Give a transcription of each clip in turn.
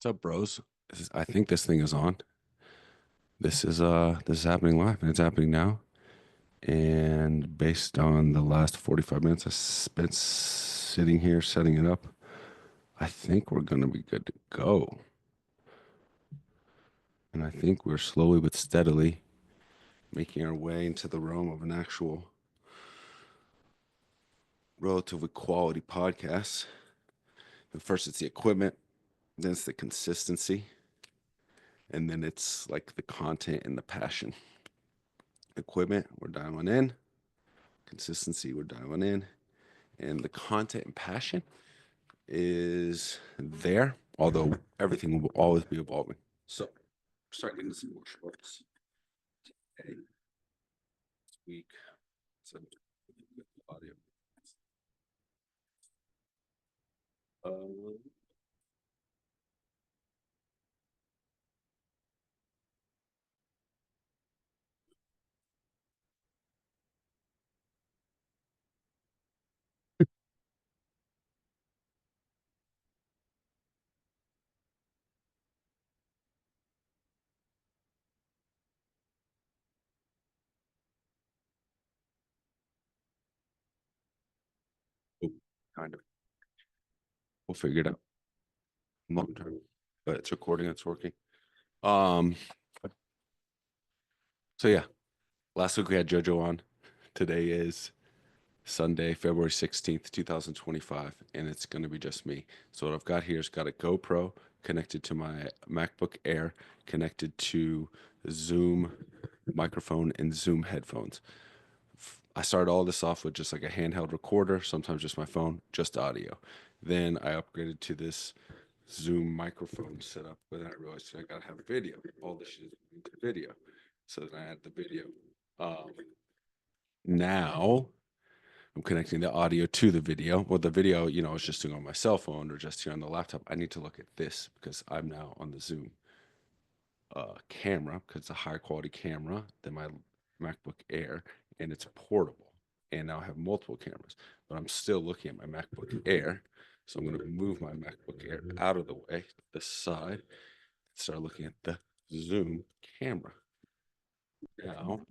What's up, bros? I think this thing is on. This is happening live and it's happening now. And based on the last 45 minutes I spent sitting here setting it up, I think we're gonna be good to go. And I think we're slowly but steadily making our way into the realm of an actual relatively quality podcast. And first it's the equipment, then it's the consistency, and then it's like the content and the passion. Equipment, we're dialing in. Consistency, we're dialing in. And the content and passion is there, although everything will always be evolving. So, start getting some more shorts. Hey, this week, some audio. Uh, kind of. We'll figure it out long term, but it's recording. It's working. Um. So yeah, last week we had JoJo on. Today is Sunday, February 16th, 2025, and it's going to be just me. So what I've got here is got a GoPro connected to my MacBook Air, connected to Zoom microphone and Zoom headphones. I started all this off with just like a handheld recorder, sometimes just my phone, just audio. Then I upgraded to this Zoom microphone setup, but then I realized I gotta have video. All this shit is into video. So then I had the video. Um, Now I'm connecting the audio to the video. Well, the video, I was just doing on my cell phone or just here on the laptop. I need to look at this because I'm now on the Zoom camera because it's a higher quality camera than my MacBook Air and it's portable. And now I have multiple cameras, but I'm still looking at my MacBook Air. So I'm going to move my MacBook Air out of the way to the side, start looking at the Zoom camera. Now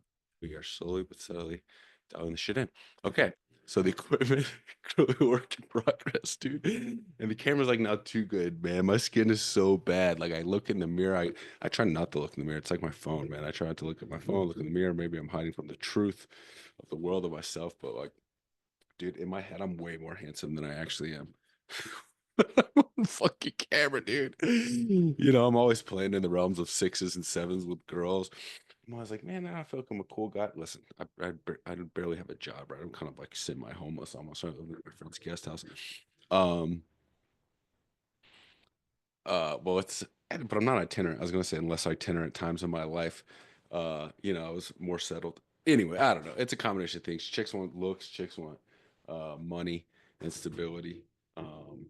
we are slowly but steadily dialing the shit in. Okay. So the equipment really work in progress, dude. And the camera's like not too good, man. My skin is so bad. Like I look in the mirror, I try not to look in the mirror. It's like my phone, man. I try not to look at my phone, look in the mirror. Maybe I'm hiding from the truth of the world of myself, but like, dude, in my head, I'm way more handsome than I actually am. Fucking camera, dude. I'm always playing in the realms of sixes and sevens with girls. I was like, man, I feel like I'm a cool guy. Listen, I barely have a job, right? I'm kind of like semi-homeless almost. I live at my friend's guest house. Um, well, but I'm not itinerant. I was gonna say unless itinerant times in my life, I was more settled. Anyway, I don't know. It's a combination of things. Chicks want looks, chicks want money and stability. Um,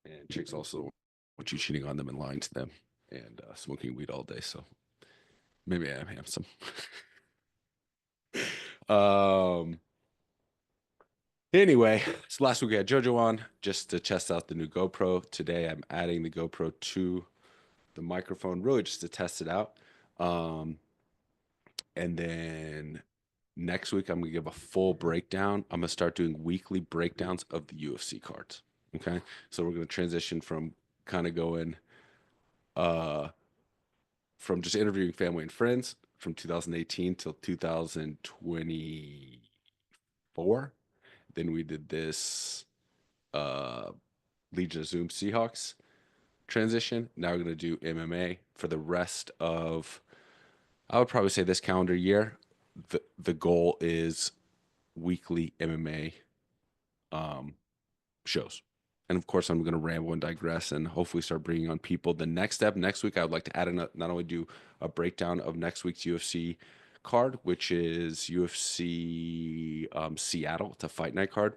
and chicks also want you cheating on them and lying to them and smoking weed all day. So maybe I am handsome. um Anyway, so last week we had JoJo on just to test out the new GoPro. Today I'm adding the GoPro to the microphone, really just to test it out. Um, and then next week I'm gonna give a full breakdown. I'm gonna start doing weekly breakdowns of the UFC cards. Okay, so we're gonna transition from kind of going uh from just interviewing family and friends from 2018 till 2024. Then we did this uh Legion of Zoom Seahawks transition. Now we're going to do MMA for the rest of, I would probably say this calendar year. The goal is weekly MMA um, shows. And of course, I'm going to ramble and digress and hopefully start bringing on people. The next step, next week, I would like to add in not only do a breakdown of next week's UFC card, which is UFC Seattle. It's a fight night card.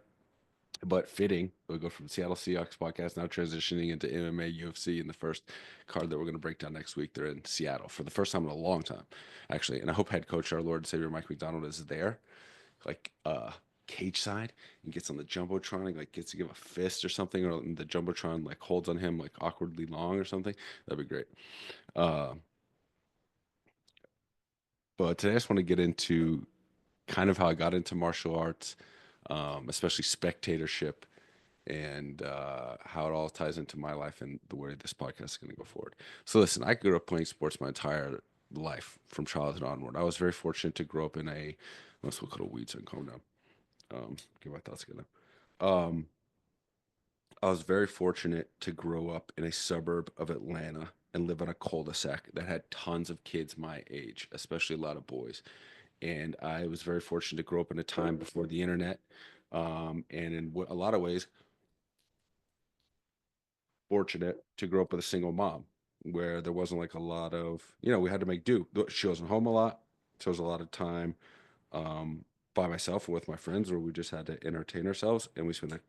But fitting, we'll go from Seattle Seahawks podcast now transitioning into MMA UFC in the first card that we're going to break down next week. They're in Seattle for the first time in a long time, actually. And I hope head coach, our Lord and Savior Mike McDonald, is there. Like, cage side and gets on the jumbotron and like gets to give a fist or something, or the jumbotron like holds on him like awkwardly long or something. That'd be great. Uh, but today I just want to get into kind of how I got into martial arts, especially spectatorship, and how it all ties into my life and the way this podcast is going to go forward. So, listen, I grew up playing sports my entire life from childhood onward. I was very fortunate to grow up in a, let's look at a weeds and calm down. Get my thoughts together. Um, I was very fortunate to grow up in a suburb of Atlanta and live on a cul-de-sac that had tons of kids my age, especially a lot of boys. And I was very fortunate to grow up in a time before the internet, and in a lot of ways, fortunate to grow up with a single mom where there wasn't like a lot of, we had to make do. She wasn't home a lot. So there was a lot of time um, by myself or with my friends where we just had to entertain ourselves. And we spent a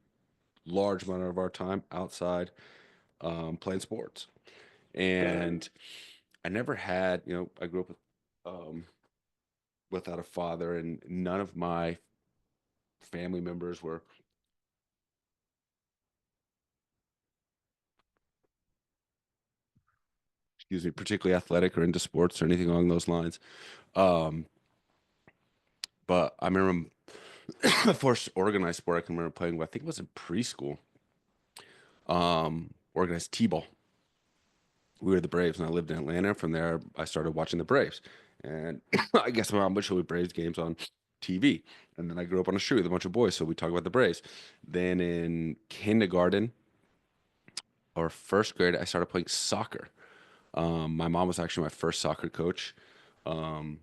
large amount of our time outside playing sports. And I never had, I grew up um, without a father, and none of my family members were, excuse me, particularly athletic or into sports or anything along those lines. Um, but I remember the first organized sport I can remember playing, I think it was in preschool, organized T-ball. We were the Braves, and I lived in Atlanta. From there, I started watching the Braves. And I guess my mom would show me Braves games on TV. And then I grew up on a street with a bunch of boys, so we talk about the Braves. Then in kindergarten or first grade, I started playing soccer. My mom was actually my first soccer coach, um,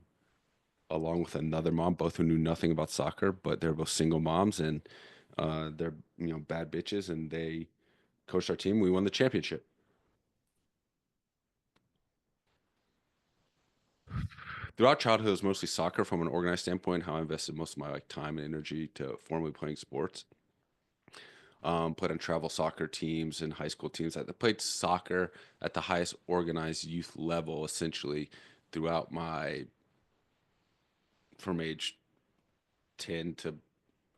along with another mom, both who knew nothing about soccer, but they're both single moms, and they're bad bitches, and they coached our team. We won the championship. Throughout childhood, it was mostly soccer from an organized standpoint. How I invested most of my like time and energy to formally playing sports. Played on travel soccer teams and high school teams. I played soccer at the highest organized youth level, essentially throughout my from age 10 to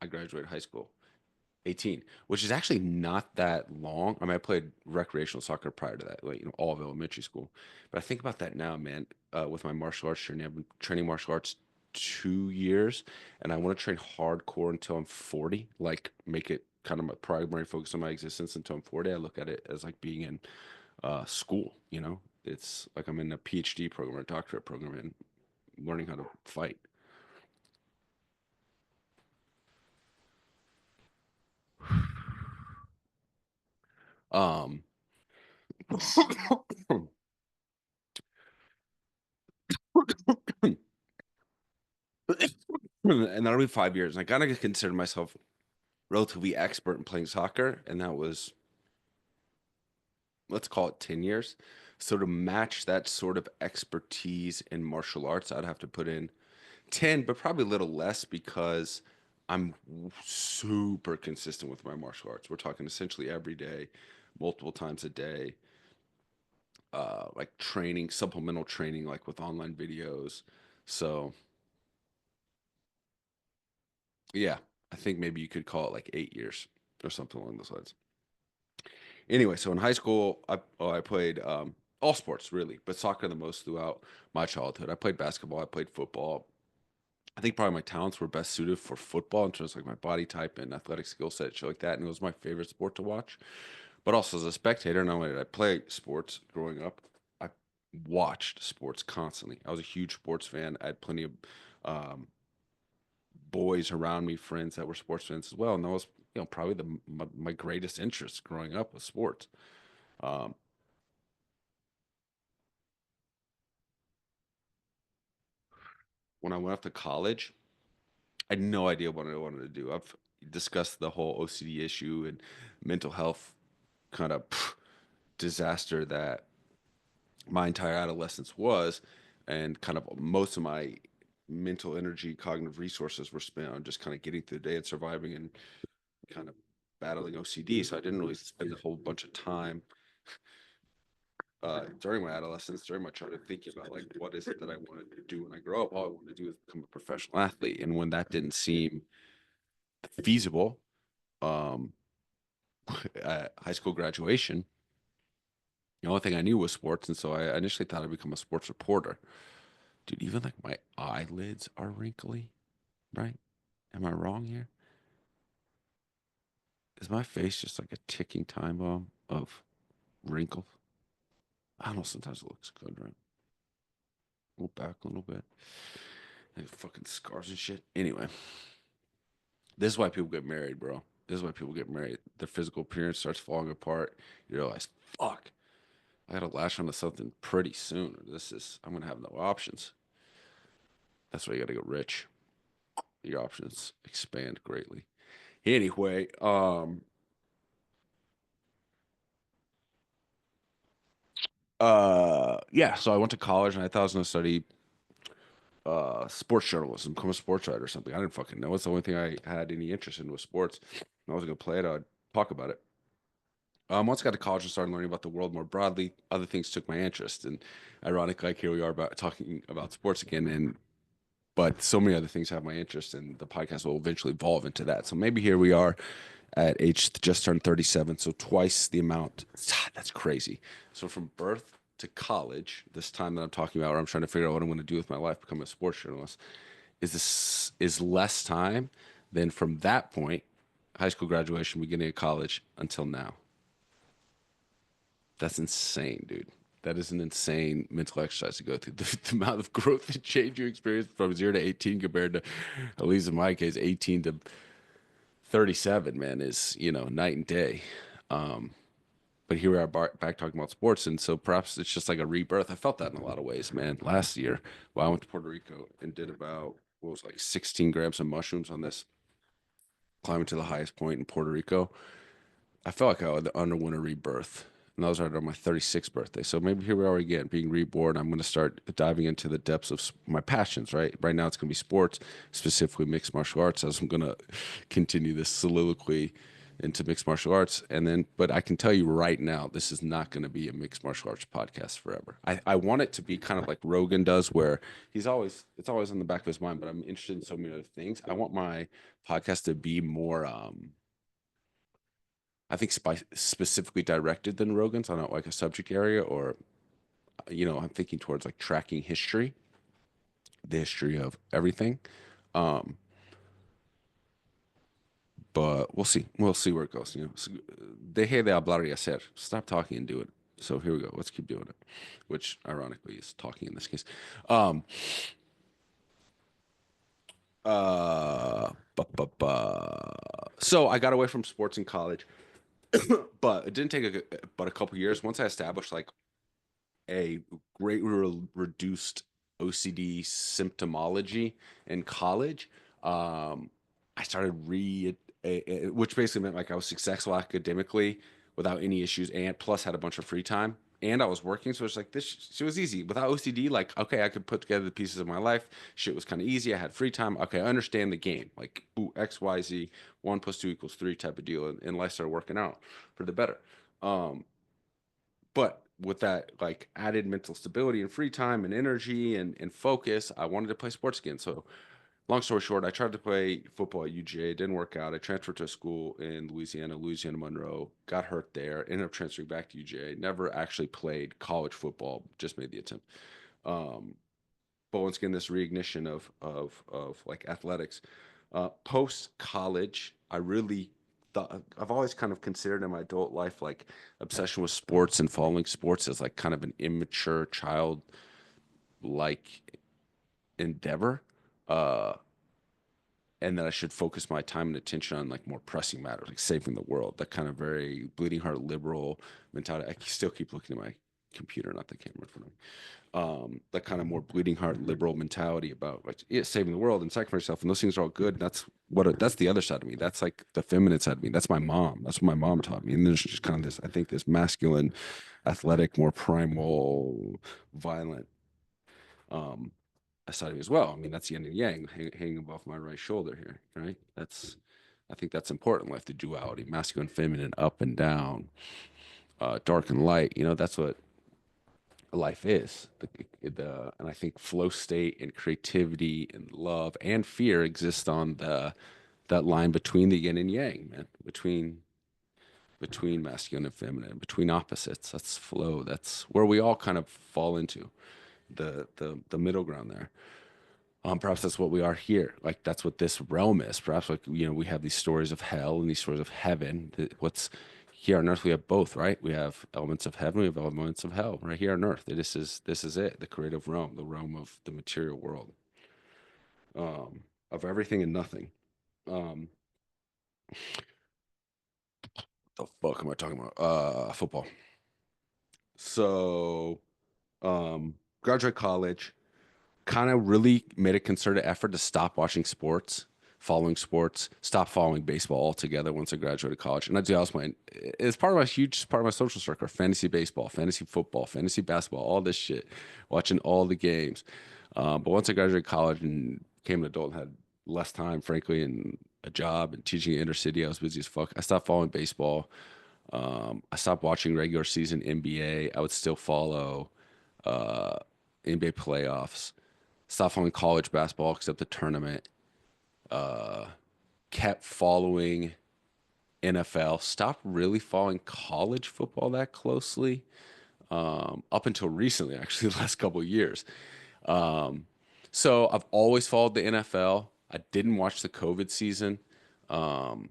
I graduated high school. 18, which is actually not that long. I mean, I played recreational soccer prior to that, like, all of elementary school. But I think about that now, man, with my martial arts training. I've been training martial arts 2 years, and I want to train hardcore until I'm 40, like make it kind of my primary focus on my existence until I'm 40. I look at it as like being in school, It's like I'm in a PhD program or a doctorate program and learning how to fight. Um, and that'll be 5 years. And I kind of consider myself relatively expert in playing soccer, and that was, let's call it 10 years. So to match that sort of expertise in martial arts, I'd have to put in 10, but probably a little less because I'm super consistent with my martial arts. We're talking essentially every day, multiple times a day, like training, supplemental training, like with online videos. So yeah, I think maybe you could call it like 8 years or something along those lines. Anyway, so in high school, I played all sports really, but soccer the most throughout my childhood. I played basketball, I played football. I think probably my talents were best suited for football in terms of like my body type and athletic skill set, shit like that. And it was my favorite sport to watch. But also as a spectator, not only did I play sports growing up, I watched sports constantly. I was a huge sports fan. I had plenty of um, boys around me, friends that were sports fans as well, and that was probably my greatest interest growing up was sports. Um, when I went off to college, I had no idea what I wanted to do. I've discussed the whole OCD issue and mental health kind of disaster that my entire adolescence was, and kind of most of my mental energy, cognitive resources were spent on just kind of getting through the day and surviving and kind of battling OCD. So I didn't really spend a whole bunch of time during my adolescence, during my childhood, thinking about like what is it that I want to do when I grow up. All I want to do is become a professional athlete, and when that didn't seem feasible um, at high school graduation. The only thing I knew was sports, and so I initially thought I'd become a sports reporter. Dude, even like my eyelids are wrinkly, right? Am I wrong here? Is my face just like a ticking time bomb of wrinkles? I don't know. Sometimes it looks good, right? Go back a little bit. Like fucking scars and shit. Anyway, this is why people get married, bro. This is why people get married. Their physical appearance starts falling apart. You realize, fuck, I gotta lash onto something pretty soon. Or I'm gonna have no options. That's why you gotta get rich. Your options expand greatly. Anyway, yeah, so I went to college and I thought I was gonna study sports journalism, become a sports writer or something. I didn't fucking know. It's the only thing I had any interest in was sports. I was gonna play it, I'd talk about it. Once I got to college and started learning about the world more broadly, other things took my interest. And ironically, like here we are about talking about sports again, and but so many other things have my interest, and the podcast will eventually evolve into that. So maybe here we are at age just turned 37, so twice the amount. That's crazy. So from birth to college, this time that I'm talking about, where I'm trying to figure out what I'm going to do with my life, become a sports journalist, is less time than from that point, high school graduation, beginning of college, until now. That's insane, dude. That is an insane mental exercise to go through. The amount of growth and change you experience from 0 to 18 compared to, at least in my case, 18 to 37, man, is, night and day. Um, but here we are back talking about sports. And so perhaps it's just like a rebirth. I felt that in a lot of ways, man. Last year, I went to Puerto Rico and did about, what was it, like 16 grams of mushrooms on this, climbing to the highest point in Puerto Rico. I felt like I would underwent a rebirth. And that was right on my 36th birthday. So maybe here we are again, being reborn. I'm going to start diving into the depths of my passions, right? Right now, it's going to be sports, specifically mixed martial arts, as I'm going to continue this soliloquy into mixed martial arts. And then, but I can tell you right now, this is not going to be a mixed martial arts podcast forever. I want it to be kind of like Rogan does, where it's always in the back of his mind, but I'm interested in so many other things. I want my podcast to be more, I think specifically directed than Rogan's on like a subject area, or I'm thinking towards like tracking history, the history of everything. Um, but we'll see. We'll see where it goes. Deje de hablar y hacer. Stop talking and do it. So here we go. Let's keep doing it, which ironically is talking in this case. Um, so I got away from sports in college, but it didn't take but a couple years. Once I established like a greatly reduced OCD symptomology in college. Um, I started which basically meant like I was successful academically without any issues, and plus had a bunch of free time. And I was working, so it's like this. It was easy without OCD. Like, okay, I could put together the pieces of my life. Shit was kind of easy. I had free time. Okay, I understand the game. Like, ooh, X, Y, Z, 1 + 2 = 3 type of deal, and life started working out for the better. Um, but with that like added mental stability and free time and energy and focus, I wanted to play sports again. So long story short, I tried to play football at UGA. It didn't work out. I transferred to a school in Louisiana Monroe, got hurt there, ended up transferring back to UGA. Never actually played college football, just made the attempt. Um, but once again, this reignition of like athletics. Post college, I really thought I've always kind of considered in my adult life like obsession with sports and following sports as like kind of an immature child like endeavor. Uh, and that I should focus my time and attention on like more pressing matters, like saving the world. That kind of very bleeding heart liberal mentality. I still keep looking at my computer, not the camera in front of me. That kind of more bleeding heart liberal mentality about like yeah, saving the world and sacrificing yourself, and those things are all good. That's the other side of me. That's like the feminine side of me. That's my mom. That's what my mom taught me. And there's just kind of this, I think, this masculine, athletic, more primal, violent um side of me as well. I mean, that's the yin and yang hanging above my right shoulder here, right? I think that's important. Life, the duality, masculine, feminine, up and down, dark and light. That's what life is. And I think flow state and creativity and love and fear exist on that line between the yin and yang, man, between masculine and feminine, between opposites. That's flow. That's where we all kind of fall into the middle ground there. Perhaps that's what we are here. Like that's what this realm is. Perhaps like we have these stories of hell and these stories of heaven. What's here on earth we have both, right? We have elements of heaven, we have elements of hell right here on earth. This is it, the creative realm, the realm of the material world, of everything and nothing. Um, the fuck am I talking about? Football. So, graduate college, kind of really made a concerted effort to stop watching sports, following sports, stop following baseball altogether once I graduated college. And I was playing. It's part of my huge part of my social circle: fantasy baseball, fantasy football, fantasy basketball, all this shit, watching all the games. But once I graduated college and became an adult and had less time, frankly, and a job and teaching in inner city, I was busy as fuck. I stopped following baseball. I stopped watching regular season NBA. I would still follow uh, NBA playoffs. Stopped following college basketball except the tournament. Uh, Kept following NFL. Stopped really following college football that closely up until recently, actually, the last couple of years. Um, so I've always followed the NFL. I didn't watch the COVID season. Um,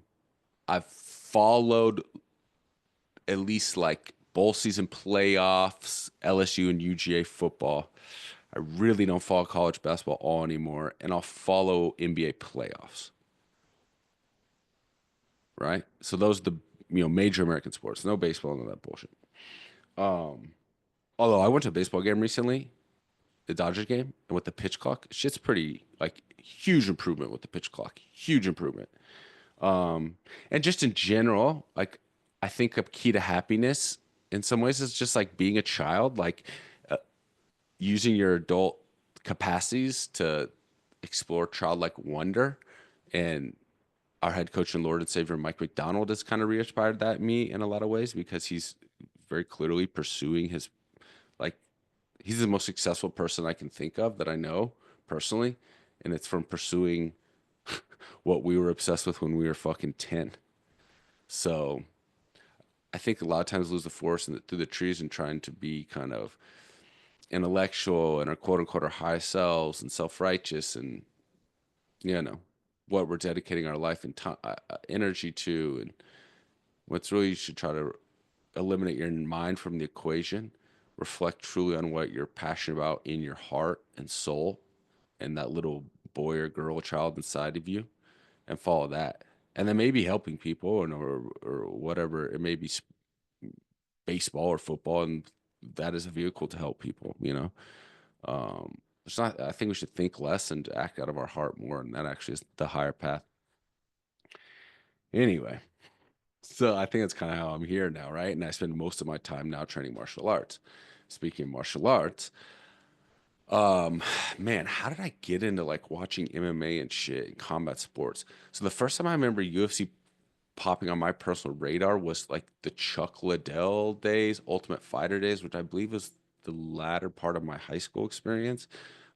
I've followed at least like bowl season playoffs, LSU and UGA football. I really don't follow college basketball all anymore, and I'll follow NBA playoffs, right? So those are the major American sports. No baseball, none of that bullshit. Um, Although I went to a baseball game recently, the Dodgers game, and with the pitch clock, shit's pretty like huge improvement with the pitch clock. Huge improvement. And just in general, like I think a key to happiness in some ways is just like being a child, like uh, using your adult capacities to explore childlike wonder. And our head coach and Lord and Savior Mike McDonald has kind of re-inspired that in me in a lot of ways because he's very clearly pursuing his like he's the most successful person I can think of that I know personally, and it's from pursuing what we were obsessed with when we were fucking 10. So I think a lot of times lose the forest through the trees and trying to be kind of intellectual and our quote unquote our high selves and self-righteous and you know what we're dedicating our life and energy to, and what's really you should try to eliminate your mind from the equation, reflect truly on what you're passionate about in your heart and soul and that little boy or girl child inside of you, and follow that. And then maybe helping people and or whatever it may be, baseball or football, and that is a vehicle to help people. It's not. I think we should think less and act out of our heart more, and that actually is the higher path. Anyway, so I think that's kind of how I'm here now, right? And I spend most of my time now training martial arts. Speaking of martial arts, um, man, how did I get into like watching MMA and shit and combat sports? So the first time I remember UFC popping on my personal radar was like the Chuck Liddell days, Ultimate Fighter days, which I believe was the latter part of my high school experience.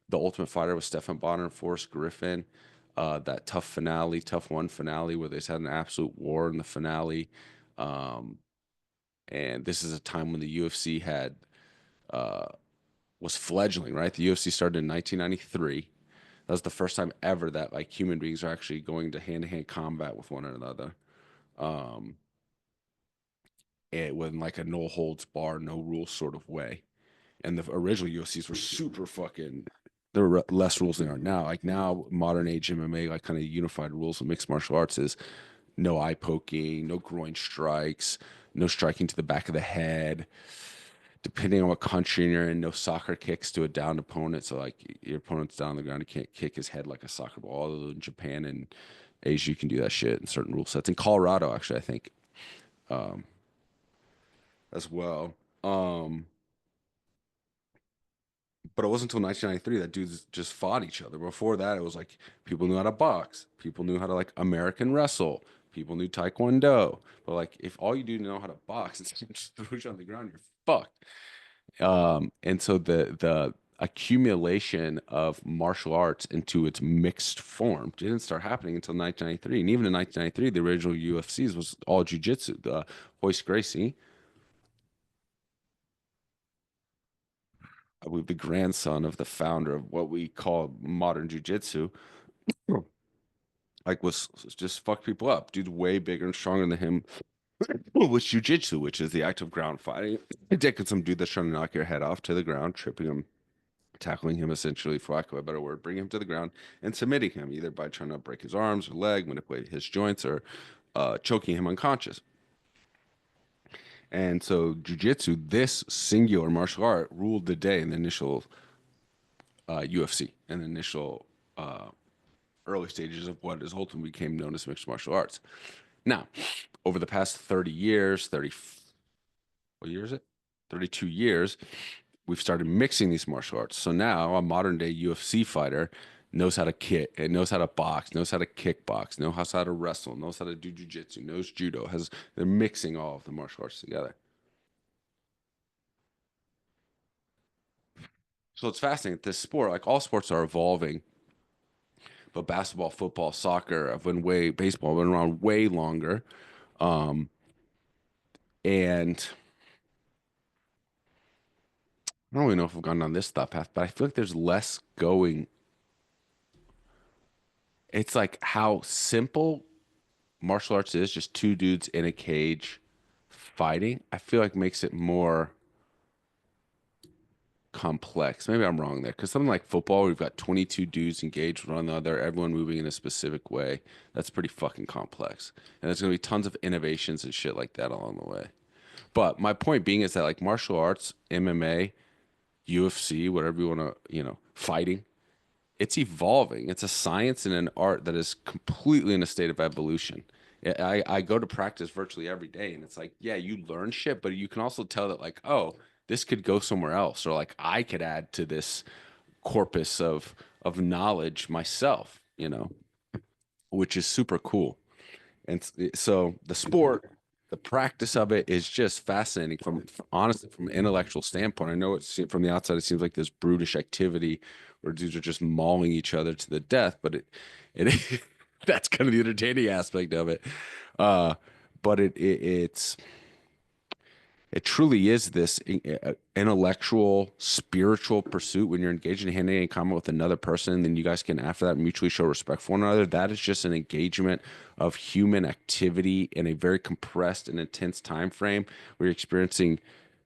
The Ultimate Fighter was Stephan Bonner and Forrest Griffin. That tough finale, tough one finale where they just had an absolute war in the finale. Um, and this is a time when the UFC had uh, was fledgling, right? The UFC started in 1993. That was the first time ever that like human beings are actually going to hand-to-hand combat with one another. Um, and with like a no holds bar, no rules sort of way. And the original UFCs were super fucking. There were less rules than there are now. Like now, modern age MMA, like kind of unified rules of mixed martial arts is no eye poking, no groin strikes, no striking to the back of the head. Depending on what country you're in, no soccer kicks to a downed opponent. So like your opponent's down on the ground, you can't kick his head like a soccer ball. Although in Japan and Asia, you can do that shit in certain rule sets. In Colorado, actually, I think um, as well. Um, but it wasn't until 1993 that dudes just fought each other. Before that, it was like people knew how to box, people knew how to like American wrestle, people knew Taekwondo. But like, if all you do know how to box and someone just throws you on the ground, you're fucked. And so the accumulation of martial arts into its mixed form didn't start happening until 1993. And even in 1993, the original UFCs was all jiu-jitsu. The Hoist Gracie, I believe the grandson of the founder of what we call modern jiu-jitsu, like was just fuck people up. Dude's way bigger and stronger than him. Was jiu-jitsu, which is the act of ground fighting. Taking some dude that's trying to knock your head off to the ground, tripping him, tackling him essentially, for lack of a better word, bring him to the ground and submitting him either by trying to break his arms or leg, manipulate his joints, or choking him unconscious. And so, jujitsu, this singular martial art, ruled the day in the initial UFC and the initial early stages of what is ultimately became known as mixed martial arts. Now, over the past 30 years, 30, what year is it? 32 years, we've started mixing these martial arts. So now a modern day UFC fighter knows how to kick, and knows how to box, knows how to kickbox, knows how to wrestle, knows how to do jujitsu, knows judo. Has They're mixing all of the martial arts together. So it's fascinating. This sport, like all sports, are evolving, but basketball, football, soccer have been way, baseball have been around way longer. Um, and I don't really know if I've gone down this thought path, but I feel like there's less going. It's like how simple martial arts is, just two dudes in a cage fighting. I feel like makes it more complex. Maybe I'm wrong there. Because something like football, we've got 22 dudes engaged with one another, everyone moving in a specific way. That's pretty fucking complex. And there's going to be tons of innovations and shit like that along the way. But my point being is that like martial arts, MMA, UFC, whatever you want to, fighting, it's evolving. It's a science and an art that is completely in a state of evolution. I go to practice virtually every day, and it's like, yeah, you learn shit, but you can also tell that, like, oh, this could go somewhere else, or like I could add to this corpus of knowledge myself, which is super cool. And so the sport, the practice of it is just fascinating from honestly from an intellectual standpoint. I know it's from the outside, it seems like this brutish activity where dudes are just mauling each other to the death, but it that's kind of the entertaining aspect of it. Uh, but it truly is this intellectual, spiritual pursuit when you're engaged in hand-to-hand combat with another person, and then you guys can, after that, mutually show respect for one another. That is just an engagement of human activity in a very compressed and intense time frame where you're experiencing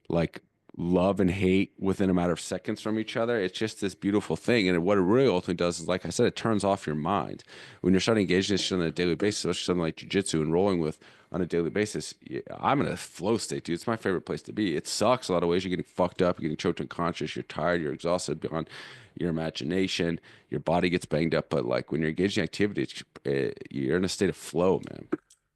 like love and hate within a matter of seconds from each other. It's just this beautiful thing. And what it really ultimately does is, like I said, it turns off your mind. When you're starting to engage in this shit on a daily basis, especially something like jujitsu and rolling with on a daily basis, I'm in a flow state, dude. It's my favorite place to be. It sucks a lot of ways. You're getting fucked up, you're getting choked unconscious, you're tired, you're exhausted beyond your imagination, your body gets banged up. But like when you're engaging activities, you're in a state of flow, man.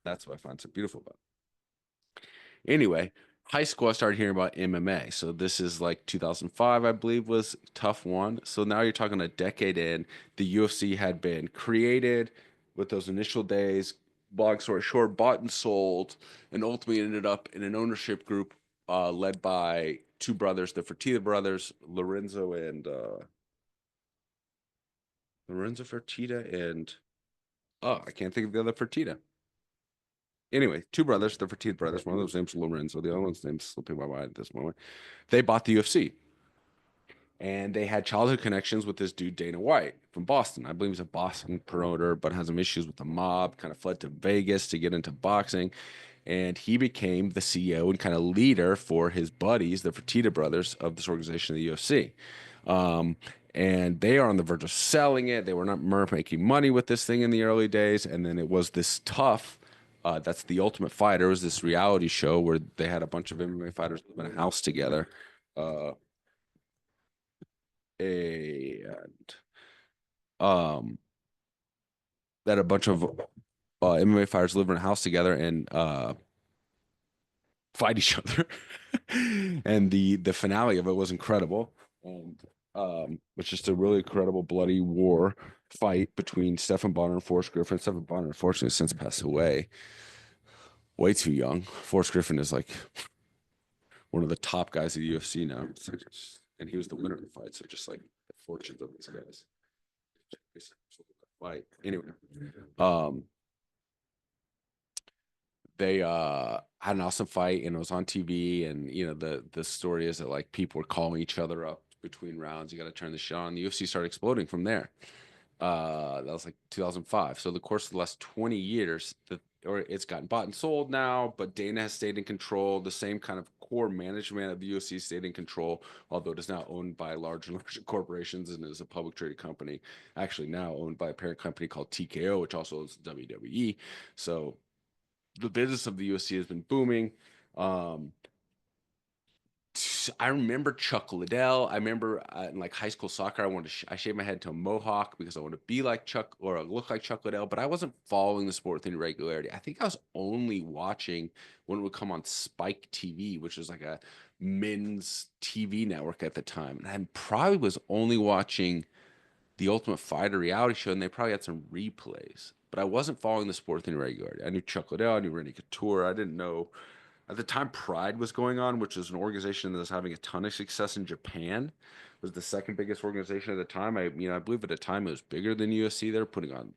That's what I find so beautiful about it. Anyway, high school, I started hearing about MMA. So this is like 2005, I believe, was tough one. So now you're talking a decade in. The UFC had been created with those initial days, long story short, bought and sold, and ultimately ended up in an ownership group led by two brothers, the Fertitta brothers, Lorenzo Fertitta and I can't think of the other Fertitta. Anyway, two brothers, the Fertitta brothers. One of those names Lorenzo, the other one's name's slipping my mind at this moment. They bought the UFC, and they had childhood connections with this dude Dana White from Boston. I believe he's a Boston promoter, but has some issues with the mob. Kind of fled to Vegas to get into boxing, and he became the CEO and kind of leader for his buddies, the Fertitta brothers, of this organization, the UFC. Um, and they are on the verge of selling it. They were not making money with this thing in the early days, and then it was this tough. That's the Ultimate Fighter. It was this reality show where they had a bunch of MMA fighters live in a house together. Uh, and um, that a bunch of MMA fighters live in a house together and fight each other. And the finale of it was incredible. And it's just a really incredible bloody war fight between Stephen Bonner and Forrest Griffin. Stephen Bonner, unfortunately, has since passed away. Way too young. Forrest Griffin is like one of the top guys of the UFC now. and he was the winner of the fight. So just like the fortunes of these guys. Fight anyway. Um, they had an awesome fight and it was on TV, and the story is that like people were calling each other up between rounds. You got to turn the shit on. The UFC started exploding from there. That was like 2005. So the course of the last 20 years, or it's gotten bought and sold now, but Dana has stayed in control. The same kind of core management of the UFC stayed in control, although it is now owned by large and larger corporations and is a public traded company. Actually, now owned by a parent company called TKO, which also owns WWE. So the business of the UFC has been booming. Um, I remember Chuck Liddell. I remember in like high school soccer, I shaved my head to a mohawk because I wanted to be like Chuck or look like Chuck Liddell, but I wasn't following the sport with any regularity. I think I was only watching when it would come on Spike TV, which was like a men's TV network at the time. And I probably was only watching the Ultimate Fighter reality show, and they probably had some replays. But I wasn't following the sport with any regularity. I knew Chuck Liddell, I knew Randy Couture. I didn't know at the time Pride was going on, which is an organization that was having a ton of success in Japan. It was the second biggest organization at the time. I believe at the time it was bigger than UFC. They're putting on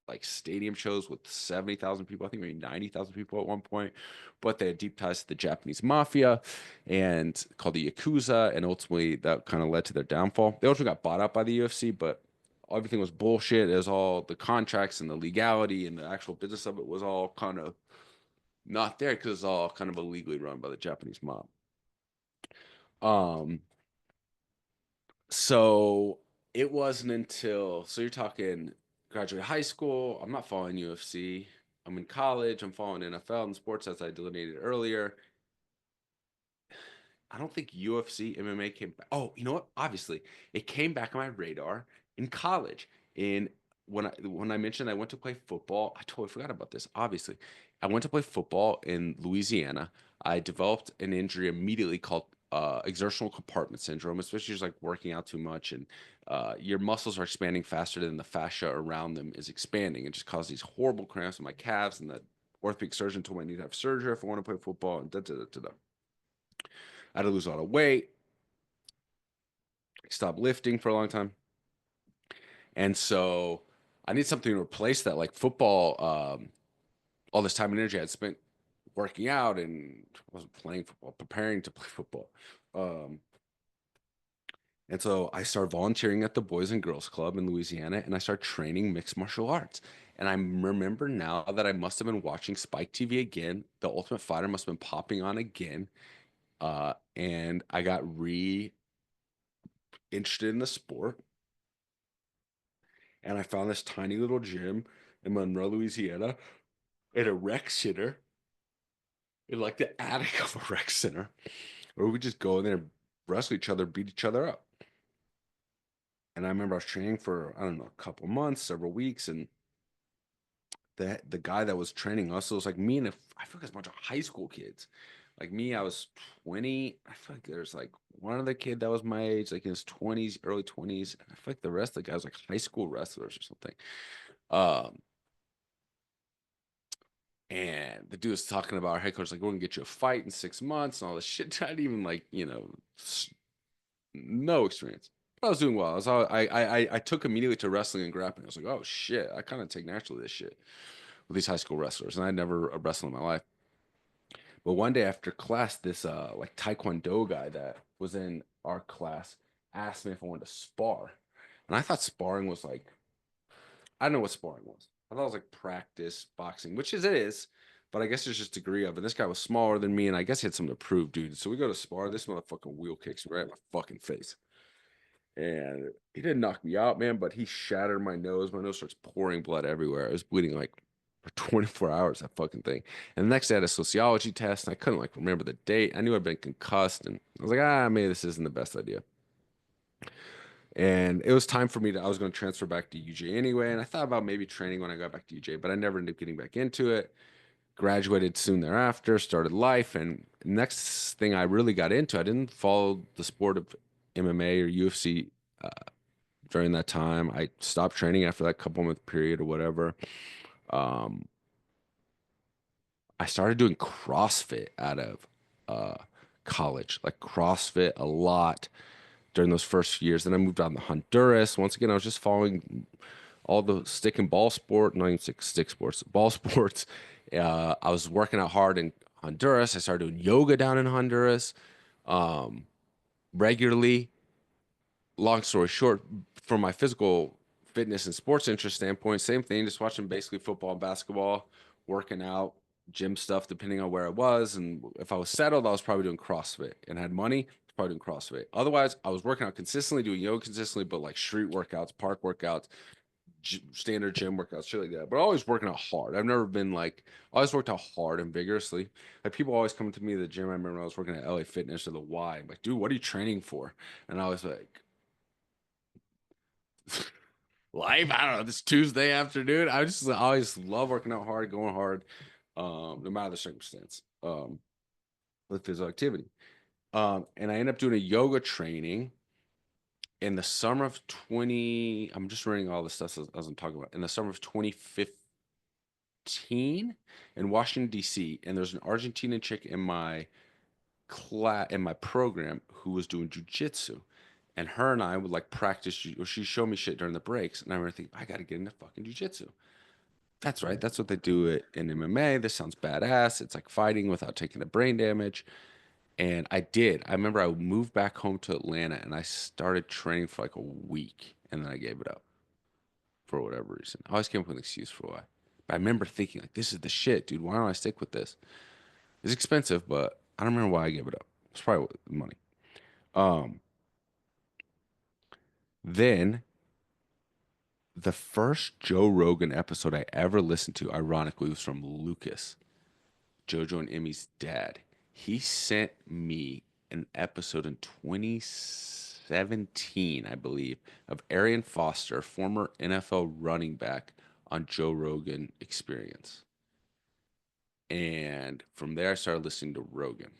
like stadium shows with 70,000 people, I think maybe 90,000 people at one point. But they had deep ties to the Japanese mafia and called the Yakuza. And ultimately that kind of led to their downfall. They also got bought out by the UFC, but everything was bullshit. It was all the contracts and the legality and the actual business of it was all kind of not there because it's all kind of illegally run by the Japanese mob. Um, so it wasn't until you're talking graduate high school. I'm not following UFC. I'm in college. I'm following NFL and sports as I delineated earlier. I don't think UFC MMA came back. Oh, you know what? Obviously, it came back on my radar in college. In when I mentioned I went to play football, I totally forgot about this. Obviously, I went to play football in Louisiana. I developed an injury immediately called exertional compartment syndrome, especially just like working out too much and your muscles are expanding faster than the fascia around them is expanding. It just caused these horrible cramps in my calves, and the orthopedic surgeon told me I need to have surgery if I want to play football. And da da da da. Da. I had to lose a lot of weight, stopped lifting for a long time. And so I need something to replace that. Like football, all this time and energy I had spent working out and wasn't playing football, preparing to play football. Um, and so I started volunteering at the Boys and Girls Club in Louisiana and I started training mixed martial arts. And I remember now that I must have been watching Spike TV again. The Ultimate Fighter must have been popping on again. And I got interested in the sport. And I found this tiny little gym in Monroe, Louisiana, in a rec center, in like the attic of a rec center, where we would just go in there and wrestle each other, beat each other up. And I remember I was training for, I don't know, a couple months, several weeks, and the guy that was training us, it was like me and I feel like it's a bunch of high school kids. Like me, I was 20. I feel like there's like one other kid that was my age, like in his 20s, early 20s. And I feel like the rest of the guys like high school wrestlers or something. Um, And the dude was talking about our head coach, like, we're gonna get you a fight in 6 months and all this shit. I didn't even like, no experience. But I was doing well. I took immediately to wrestling and grappling. I was like, oh shit, I kind of take naturally this shit with these high school wrestlers. And I never wrestled in my life. But one day after class, this like Taekwondo guy that was in our class asked me if I wanted to spar. And I thought sparring was like I don't know what sparring was. I thought it was like practice boxing, which it is, but I guess there's just degree of it. This guy was smaller than me, and I guess he had something to prove, dude. So we go to spar. This motherfucking wheel kicks me right in my fucking face. And he didn't knock me out, man, but he shattered my nose. My nose starts pouring blood everywhere. I was bleeding like for 24 hours, that fucking thing. And the next day I had a sociology test, and I couldn't like remember the date. I knew I'd been concussed, and I was like, maybe this isn't the best idea. And it was time for me I was going to transfer back to UJ anyway. And I thought about maybe training when I got back to UJ, but I never ended up getting back into it. Graduated soon thereafter, started life. And next thing I really got into, I didn't follow the sport of MMA or UFC uh, during that time. I stopped training after that couple month period or whatever. I started doing CrossFit out of college, like CrossFit a lot during those first years. Then I moved on to Honduras. Once again, I was just following all the stick and ball sport, not even stick sports, ball sports. I was working out hard in Honduras. I started doing yoga down in Honduras regularly. Long story short, from my physical fitness and sports interest standpoint, same thing, just watching basically football and basketball, working out, gym stuff, depending on where I was. And if I was settled, I was probably doing CrossFit and had money, I was probably doing CrossFit. Otherwise, I was working out consistently, doing yoga consistently, but like street workouts, park workouts, standard gym workouts, shit like that. But always working out hard. I've never been like, I always worked out hard and vigorously. Like people always come to me at the gym. I remember when I was working at LA Fitness or the Y. I'm like, dude, what are you training for? And I was like, life. I don't know. This Tuesday afternoon, I always love working out hard, going hard, no matter the circumstance, with physical activity. And I ended up doing a yoga training in the summer of 20. I'm just running all the stuff as I'm talking about. In the summer of 2015 in Washington, D.C., and there's an Argentinian chick in my class in my program who was doing jujitsu. And her and I would like practice, or she showed me shit during the breaks. And I remember thinking, I got to get into fucking jujitsu. That's right. That's what they do it in MMA. This sounds badass. It's like fighting without taking the brain damage. And I did. I remember I moved back home to Atlanta and I started training for like a week and then I gave it up for whatever reason. I always came up with an excuse for why. But I remember thinking like, this is the shit, dude. Why don't I stick with this? It's expensive, but I don't remember why I gave it up. It's probably the money. Um, then the first Joe Rogan episode I ever listened to, ironically, was from Lucas, Jojo and Emmy's dad. He sent me an episode in 2017, I believe, of Arian Foster, former NFL running back, on Joe Rogan Experience. And from there, I started listening to Rogan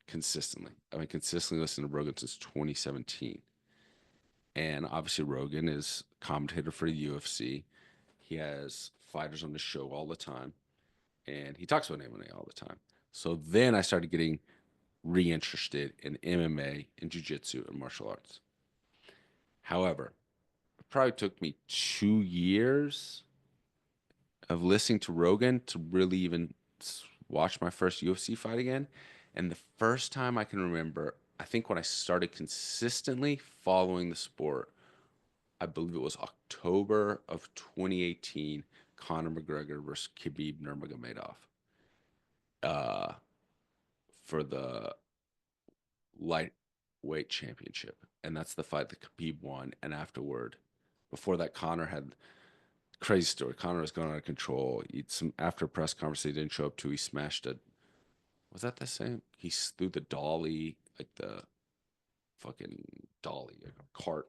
consistently. I've been consistently listening to Rogan since 2017. And obviously, Rogan is commentator for the UFC. He has fighters on the show all the time, and he talks about MMA all the time. So then I started getting reinterested in MMA and jiu-jitsu and martial arts. However, it probably took me 2 years of listening to Rogan to really even watch my first UFC fight again. And the first time I can remember, I think when I started consistently following the sport, I believe it was October of 2018, Conor McGregor versus Khabib Nurmagomedov, uh, for the lightweight championship. And that's the fight that Khabib won. And afterward, before that, Conor had crazy story. Conor was going out of control. Some after press conference he didn't show up to. He smashed a. Was that the same? He threw the dolly, like the fucking dolly, like a cart,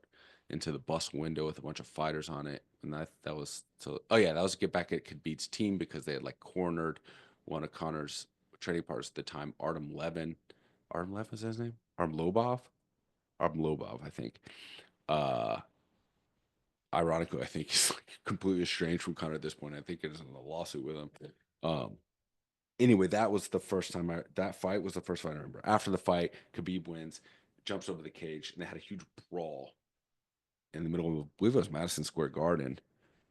into the bus window with a bunch of fighters on it. And that was so. Oh yeah, that was to get back at Khabib's team because they had like cornered one of Conor's training partners at the time, Artem Levin. Artem Levin is his name? Artem Lobov? Artem Lobov, I think. Uh, Ironically, I think he's like completely estranged from Conor at this point. I think it is in a lawsuit with him. Um, anyway, that was the first time that fight was the first fight I remember. After the fight, Khabib wins, jumps over the cage, and they had a huge brawl in the middle of, I believe it was Madison Square Garden,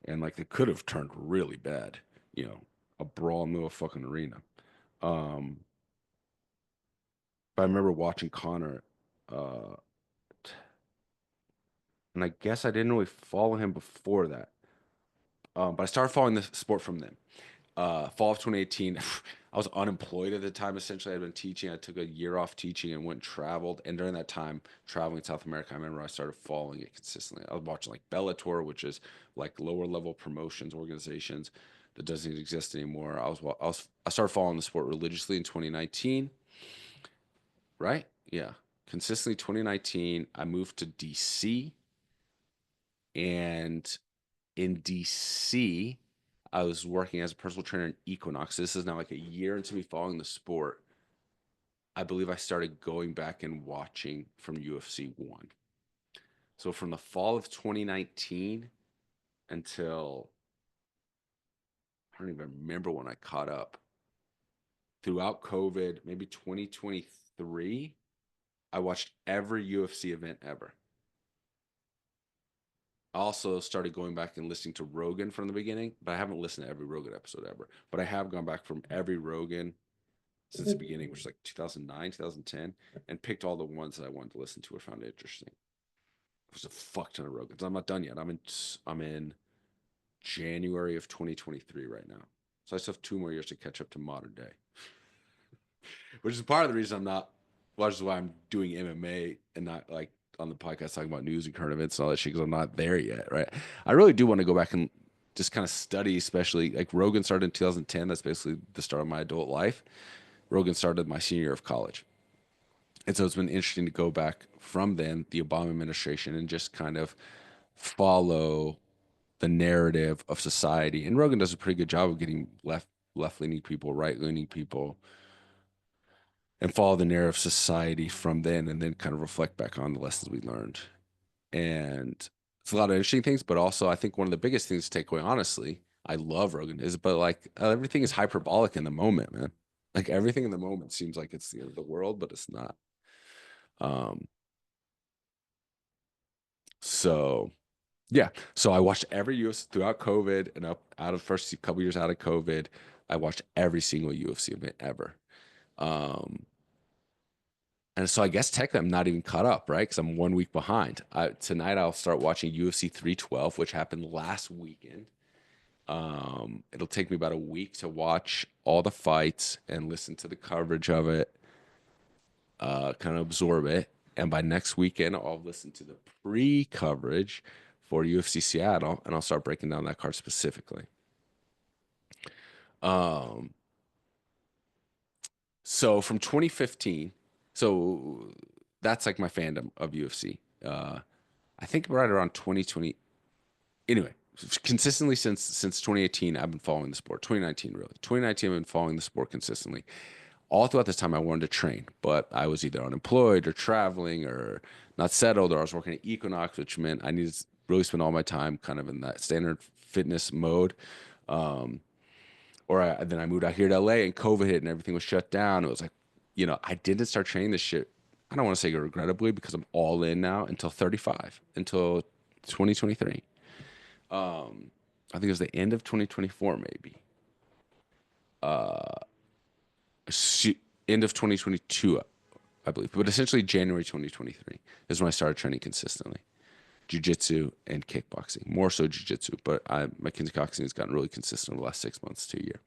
and like they could have turned really bad, you know, a brawl in the middle of a fucking arena. Um, but I remember watching Conor, uh, and I guess I didn't really follow him before that. But I started following the sport from then. Fall of 2018, I was unemployed at the time. Essentially, I'd been teaching. I took a year off teaching and went and traveled. And during that time, traveling in South America, I remember I started following it consistently. I was watching like Bellator, which is like lower level promotions organizations that doesn't exist anymore. I started following the sport religiously in 2019. Right? Yeah, consistently 2019. I moved to DC, and in DC, I was working as a personal trainer in Equinox. This is now like a year into me following the sport. I believe I started going back and watching from UFC 1. So from the fall of 2019 until I don't even remember when I caught up. Throughout COVID, maybe 2023, 2023, I watched every UFC event ever. I also started going back and listening to Rogan from the beginning, but I haven't listened to every Rogan episode ever. But I have gone back from every Rogan since the beginning, which is like 2009, 2010, and picked all the ones that I wanted to listen to or found interesting. It was a fuck ton of Rogans. I'm not done yet. I'm in January of 2023 right now. So I still have 2 more years to catch up to modern day, which is part of the reason I'm not, which is why I'm doing MMA and not like on the podcast talking about news and current events and all that shit because I'm not there yet, right? I really do want to go back and just kind of study, especially like Rogan started in 2010. That's basically the start of my adult life. Rogan started my senior year of college. And so it's been interesting to go back from then, the Obama administration, and just kind of follow the narrative of society. And Rogan does a pretty good job of getting left leaning people, right leaning people, and follow the narrative of society from then, and then kind of reflect back on the lessons we learned. And it's a lot of interesting things, but also I think one of the biggest things to take away, honestly, I love Rogan is, but like everything is hyperbolic in the moment, man. Like everything in the moment seems like it's the end of the world, but it's not. Um, so yeah. So I watched every UFC throughout COVID and up out of first couple years out of COVID. I watched every single UFC event ever. Um, and so I guess technically I'm not even caught up, right? Because I'm 1 week behind. Tonight I'll start watching UFC 312, which happened last weekend. It'll take me about a week to watch all the fights and listen to the coverage of it, kind of absorb it. And by next weekend, I'll listen to the pre-coverage for UFC Seattle, and I'll start breaking down that card specifically. Um, so from 2015, so that's like my fandom of UFC. I think right around 2020. Anyway, consistently since 2018, I've been following the sport. 2019, really. 2019, I've been following the sport consistently. All throughout this time, I wanted to train, but I was either unemployed or traveling or not settled, or I was working at Equinox, which meant I needed to really spend all my time kind of in that standard fitness mode. Um, then I moved out here to LA and COVID hit and everything was shut down. It was like, I didn't start training this shit. I don't want to say regrettably because I'm all in now until 35, until 2023. I think it was the end of 2024, maybe. End of 2022, I believe. But essentially, January 2023 is when I started training consistently. Jiu-jitsu and kickboxing, more so jiu-jitsu, but my kickboxing has gotten really consistent over the last 6 months to a year.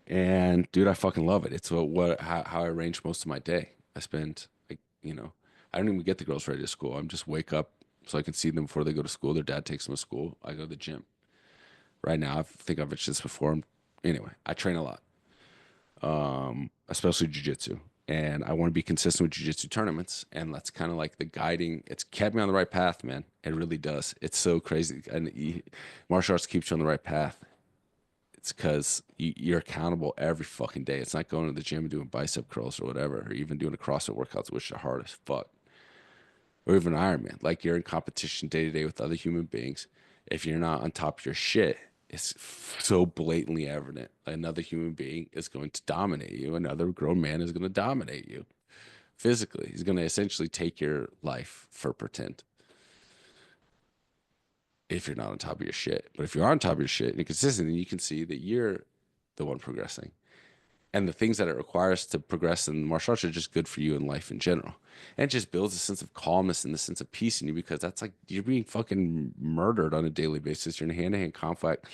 And dude, I fucking love it. It's how I arrange most of my day. I spend like, I don't even get the girls ready to school. I'm just wake up so I can see them before they go to school. Their dad takes them to school. I go to the gym. Right now, I think I've mentioned this before. Anyway, I train a lot, especially jujitsu. And I want to be consistent with jujitsu tournaments. And that's kind of like the guiding. It's kept me on the right path, man. It really does. It's so crazy. And martial arts keeps you on the right path. It's because you're accountable every fucking day. It's not going to the gym and doing bicep curls or whatever, or even doing a CrossFit workouts, which are hard as fuck, or even Ironman. Like you're in competition day to day with other human beings. If you're not on top of your shit, it's so blatantly evident. Another human being is going to dominate you. Another grown man is going to dominate you physically. He's going to essentially take your life for pretend if you're not on top of your shit. But if you're on top of your shit and you're consistent, then you can see that you're the one progressing. And the things that it requires to progress in martial arts are just good for you in life in general. And it just builds a sense of calmness and the sense of peace in you because that's like you're being fucking murdered on a daily basis. You're in hand-to-hand conflict,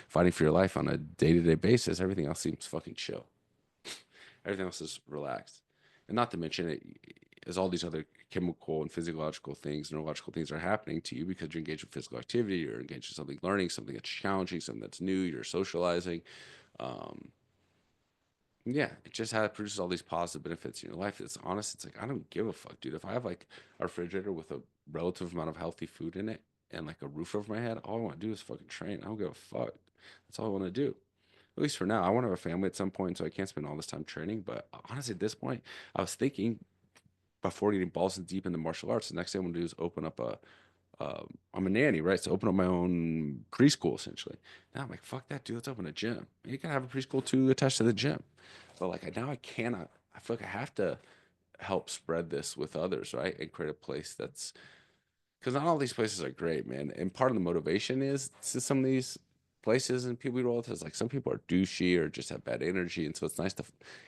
fighting for your life on a day-to-day basis. Everything else seems fucking chill. Everything else is relaxed. And not to mention it is all these other chemical and physiological things, neurological things are happening to you because you're engaged with physical activity, you're engaged in something learning, something that's challenging, something that's new, you're socializing. Um, yeah, it just produces all these positive benefits in your life. It's honest. It's like I don't give a fuck, dude. If I have like a refrigerator with a relative amount of healthy food in it and like a roof over my head, all I want to do is fucking train. I don't give a fuck. That's all I want to do. At least for now. I want to have a family at some point, so I can't spend all this time training. But honestly, at this point, I was thinking before getting balls deep into martial arts, the next thing I'm gonna do is open up I'm a nanny, right? So open up my own preschool essentially. Now I'm like, fuck that, dude. Let's open a gym. You can have a preschool too attached to the gym. but like now I cannot. I feel like I have to help spread this with others, right? And create a place that's because not all these places are great, man. And part of the motivation is to some of these places and people we roll with is like some people are douchey or just have bad energy, and so it's nice to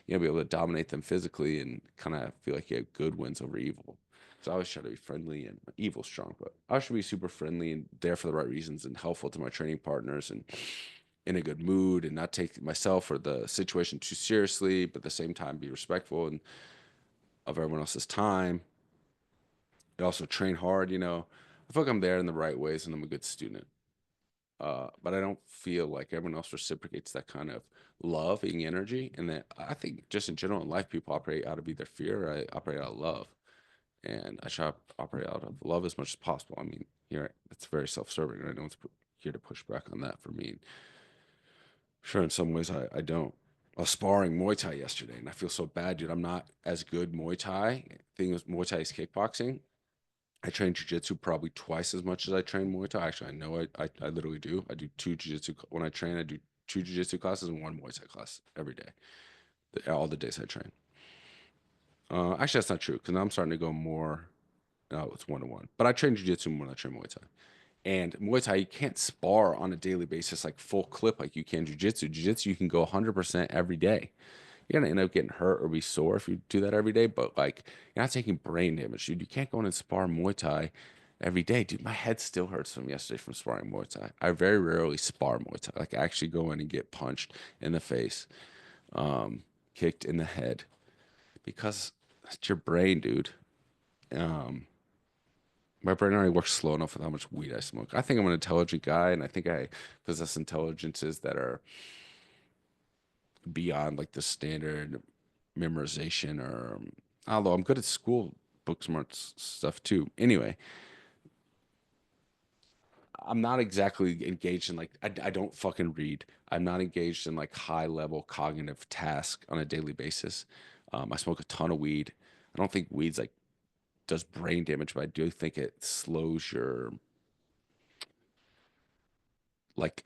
be able to dominate them physically and kind of feel like you have good wins over evil. So I always try to be friendly and evil strong, but I should be super friendly and there for the right reasons and helpful to my training partners and in a good mood and not take myself or the situation too seriously, but at the same time be respectful and of everyone else's time. I also train hard, I feel like I'm there in the right ways and I'm a good student. But I don't feel like everyone else reciprocates that kind of loving energy. And that I think just in general in life, people operate out of either fear or I operate out of love. And I try to operate out of love as much as possible. I mean, here it's very self-serving, right? No one's here to push back on that for me. Sure, in some ways I don't. I was sparring Muay Thai yesterday, and I feel so bad, dude. I'm not as good Muay Thai. Thing is, Muay Thai is kickboxing. I train jujitsu probably twice as much as I train Muay Thai. Actually, I know I literally do. I do two jujitsu when I train. I do two jujitsu classes and one Muay Thai class every day. All the days I train. Actually, that's not true because now I'm starting to go more. No, it's 1-to-1. But I train jujitsu when I train Muay Thai. And Muay Thai, you can't spar on a daily basis like full clip like you can jujitsu. Jujitsu, you can go 100% every day. You're gonna end up getting hurt or be sore if you do that every day, but like you're not taking brain damage, dude. You can't go in and spar Muay Thai every day, dude. My head still hurts from yesterday from sparring Muay Thai. I very rarely spar Muay Thai. Like I actually go in and get punched in the face, kicked in the head because it's your brain, dude. Um, my brain already works slow enough with how much weed I smoke. I think I'm an intelligent guy, and I think I possess intelligences that are beyond like the standard memorization or although I'm good at school book smart stuff too. Anyway, I'm not exactly engaged in like I don't fucking read. I'm not engaged in like high level cognitive tasks on a daily basis. I smoke a ton of weed. I don't think weed's like does brain damage, but I do think it slows your like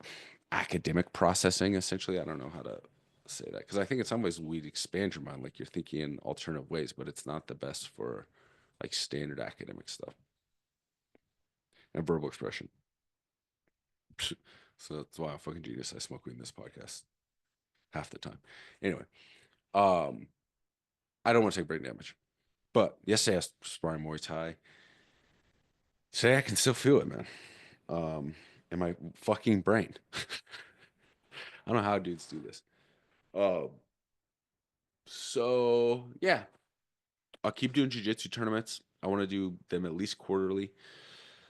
academic processing essentially. I don't know how to say that because I think in some ways weed expands your mind, like you're thinking in alternative ways, but it's not the best for like standard academic stuff and verbal expression. So that's why I'm fucking genius. I smoke weed in this podcast half the time. Anyway, um, I don't want to take brain damage, but yesterday I was sparring Muay Thai. Today I can still feel it, man. In my fucking brain. I don't know how dudes do this. Um, so yeah, I'll keep doing jujitsu tournaments. I want to do them at least quarterly.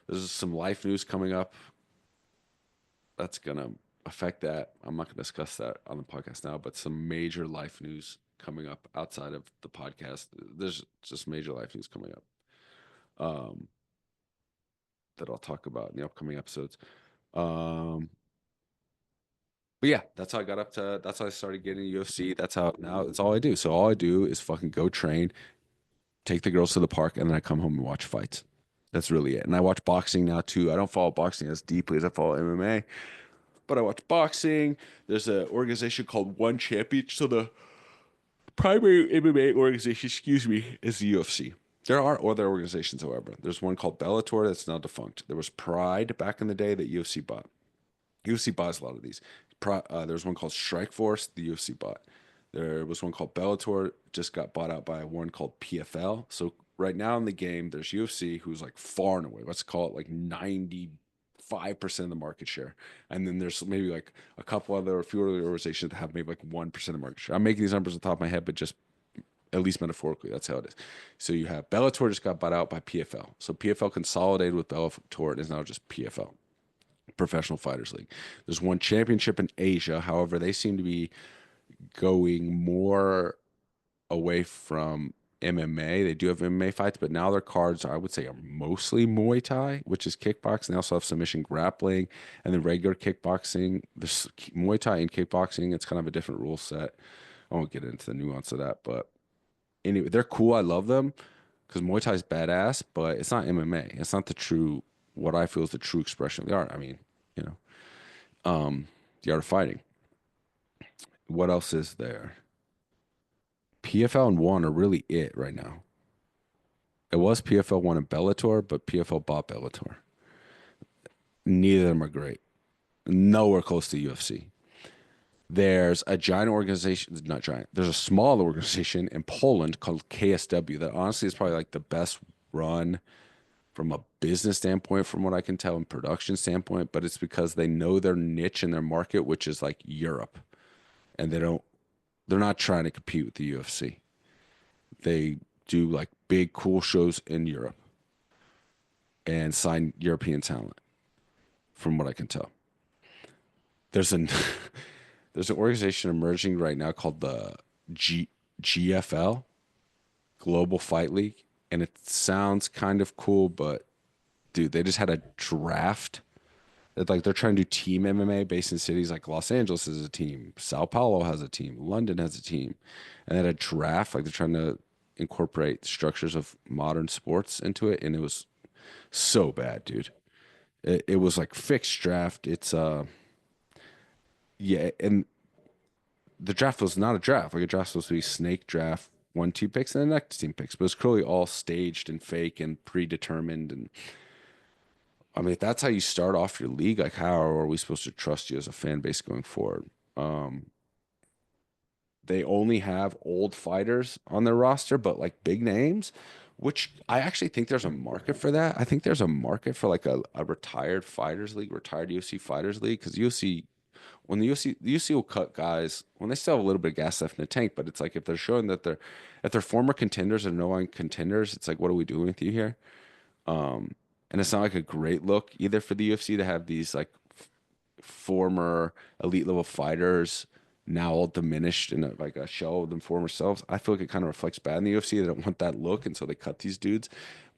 There's some life news coming up that's gonna affect that. I'm not gonna discuss that on the podcast now, but some major life news coming up outside of the podcast. There's just major life news coming up um, that I'll talk about in the upcoming episodes. Um, but yeah, that's how I got up to. That's how I started getting UFC. That's how now it's all I do. So all I do is fucking go train, take the girls to the park, and then I come home and watch fights. That's really it. And I watch boxing now too. I don't follow boxing as deeply as I follow MMA, but I watch boxing. There's an organization called One Champion. So the primary MMA organization, excuse me, is the UFC. There are other organizations, however. There's one called Bellator that's now defunct. There was Pride back in the day that UFC bought. UFC buys a lot of these. There's one called Strike Force, the UFC bought. There was one called Bellator, just got bought out by one called PFL. So right now in the game, there's UFC, who's like far and away, let's call it like 95% of the market share. And then there's maybe like a couple other, a few other organizations that have maybe like 1% of the market share. I'm making these numbers on top of my head, but just at least metaphorically, that's how it is. So you have Bellator just got bought out by PFL. So PFL consolidated with Bellator and is now just PFL. Professional Fighters League. There's one championship in Asia. However, they seem to be going more away from MMA. They do have MMA fights, but now their cards, I would say, are mostly Muay Thai, which is kickboxing. They also have submission grappling and then regular kickboxing. There's Muay Thai and kickboxing. It's kind of a different rule set. I won't get into the nuance of that, but anyway, they're cool. I love them because Muay Thai is badass, but it's not MMA. It's not the true, what I feel is the true expression of the art. I mean, you know, the art of fighting. What else is there? PFL and one are really it right now. It was PFL one and Bellator, but PFL bought Bellator. Neither of them are great. Nowhere close to UFC. There's a giant organization, not giant. There's a small organization in Poland called KSW that honestly is probably like the best run from a business standpoint, from what I can tell, and production standpoint. But it's because they know their niche in their market, which is like Europe, and they're not trying to compete with the UFC. They do like big, cool shows in Europe and sign European talent, from what I can tell. There's an there's an organization emerging right now called the G GFL, Global Fight League, and it sounds kind of cool, but dude, they just had a draft. Like they're trying to do team MMA based in cities like Los Angeles has a team, Sao Paulo has a team, London has a team, and then a draft. Like they're trying to incorporate structures of modern sports into it, and it was so bad, dude. It was like fixed draft. It's yeah, and the draft was not a draft. Like a draft was supposed to be snake draft, one team picks and the next team picks, but it's clearly all staged and fake and predetermined. And I mean, if that's how you start off your league, like how are we supposed to trust you as a fan base going forward? Um, they only have old fighters on their roster, but like big names, which I actually think there's a market for that. I think there's a market for like a retired fighters league, retired UFC fighters league, because UFC when the UFC will cut guys when they still have a little bit of gas left in the tank, but it's like if they're showing that they're if they're former contenders and no one contenders, it's like what are we doing with you here? Um, and it's not like a great look either for the UFC to have these like former elite level fighters now all diminished in like a shell of them former selves. I feel like it kind of reflects bad in the UFC. They don't want that look, and so they cut these dudes.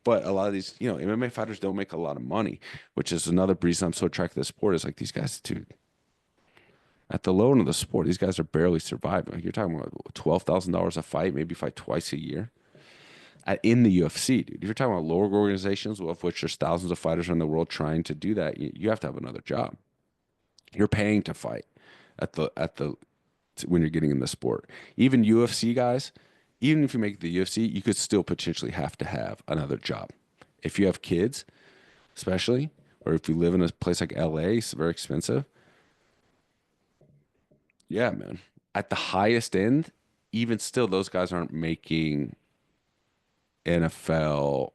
But a lot of these, MMA fighters don't make a lot of money, which is another reason I'm so attracted to the sport. Is like these guys, dude, at the low end of the sport, these guys are barely surviving. Like you're talking about $12,000 a fight, maybe fight twice a year in the UFC, dude. If you're talking about lower organizations, of which there's thousands of fighters around the world trying to do that, you have to have another job. You're paying to fight at the when you're getting in the sport. Even UFC guys, even if you make the UFC, you could still potentially have to have another job. If you have kids, especially, or if you live in a place like LA, it's very expensive. Yeah, man. At the highest end, even still, those guys aren't making NFL,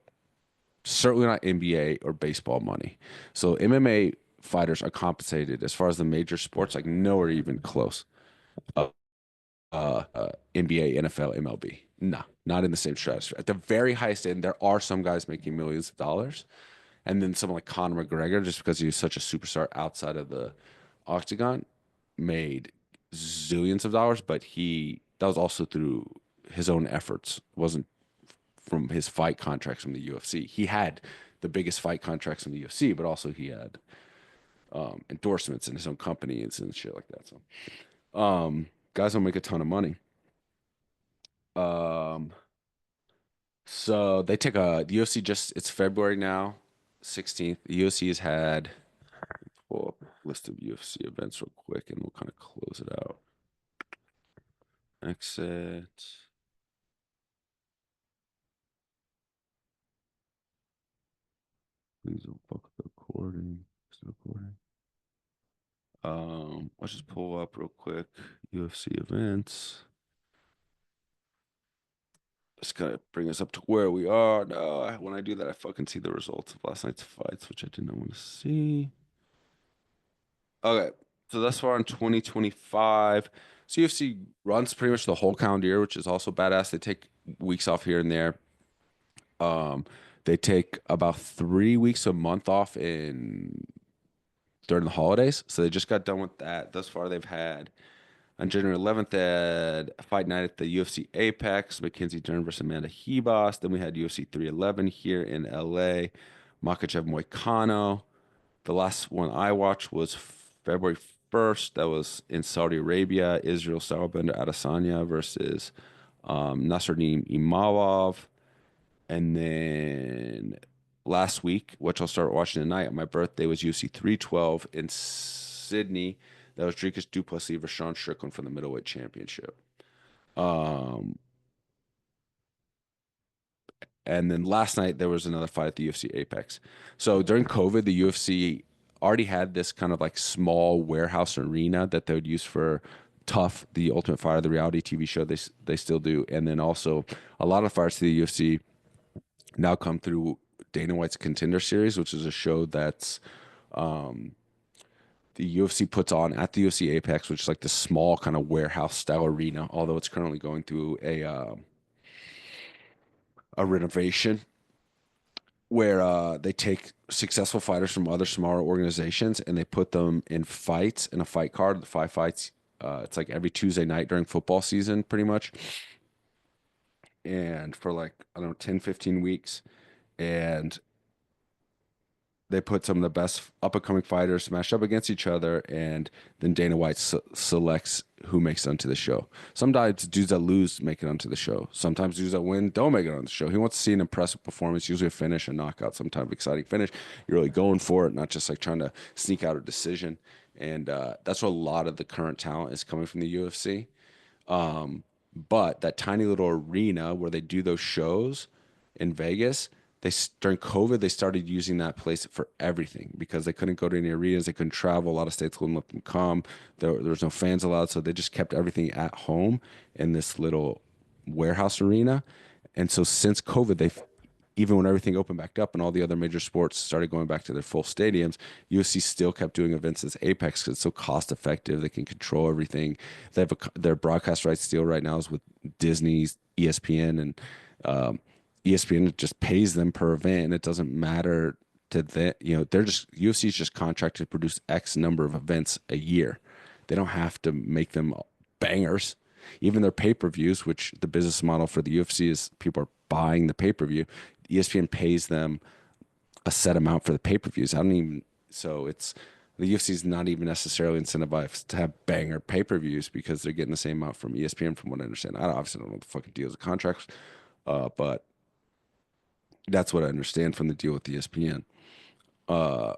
certainly not NBA or baseball money. So MMA fighters are compensated as far as the major sports, like nowhere even close. Uh, NBA, NFL, MLB. Nah, not in the same stratosphere. At the very highest end, there are some guys making millions of dollars. And then someone like Conor McGregor, just because he was such a superstar outside of the octagon, made zillions of dollars, but that was also through his own efforts. It wasn't from his fight contracts from the UFC. He had the biggest fight contracts from the UFC, but also he had endorsements in his own company and shit like that. So guys don't make a ton of money. Um, so they take the UFC just it's February now, 16th. The UFC has had pull up a list of UFC events real quick and we'll kind of close it out. Exit. Please don't fuck with the recording. It's recording. Let's just pull up real quick. UFC events. Just kind of bring us up to where we are. No, when I do that, I fucking see the results of last night's fights, which I did not want to see. Okay, so thus far in 2025, CFC runs pretty much the whole calendar year, which is also badass. They take weeks off here and there. Um, they take about 3 weeks a month off in during the holidays. So they just got done with that. Thus far, they've had on January 11th, they had a fight night at the UFC Apex, Mackenzie Dern versus Amanda Hebos. Then we had UFC 311 here in LA, Makachev Moicano. The last one I watched was February 1st. That was in Saudi Arabia, Israel Stylebender Adesanya versus Nasruddin Imavov. And then last week, which I'll start watching tonight, on my birthday was UFC 312 in Sydney. That was Dricus Du Plessis versus Sean Strickland for the middleweight championship. And then last night there was another fight at the UFC Apex. So during COVID, the UFC already had this kind of like small warehouse arena that they would use for Tough, the Ultimate Fighter, the reality TV show. They still do, and then also a lot of fights to the UFC now come through Dana White's Contender Series, which is a show that's the UFC puts on at the UFC Apex, which is like the small kind of warehouse style arena. Although it's currently going through a renovation where they take successful fighters from other smaller organizations and they put them in fights in a fight card, the 5 fights. It's like every Tuesday night during football season, pretty much. And for like, I don't know, 10, 15 weeks. And they put some of the best up and coming fighters smashed up against each other, and then Dana White selects who makes it onto the show. Sometimes dudes that lose make it onto the show. Sometimes dudes that win don't make it on the show. He wants to see an impressive performance, usually a finish, a knockout, sometimes exciting finish. You're really going for it, not just like trying to sneak out a decision. And that's where a lot of the current talent is coming from the UFC. But that tiny little arena where they do those shows in Vegas, during COVID they started using that place for everything because they couldn't go to any arenas, they couldn't travel. A lot of states wouldn't let them come. There was no fans allowed, so they just kept everything at home in this little warehouse arena. And so since COVID, they've even when everything opened back up and all the other major sports started going back to their full stadiums, UFC still kept doing events as Apex because it's so cost effective. They can control everything. They have their broadcast rights deal right now is with Disney's ESPN, and ESPN just pays them per event, and it doesn't matter to them. They're just UFC is just contracted to produce X number of events a year. They don't have to make them bangers. Even their pay-per-views, which the business model for the UFC is people are buying the pay-per-view, ESPN pays them a set amount for the pay-per-views. I don't even so it's the UFC is not even necessarily incentivized to have banger pay-per-views because they're getting the same amount from ESPN, from what I understand. Obviously don't know what the fucking deals of contracts, but that's what I understand from the deal with ESPN. Uh,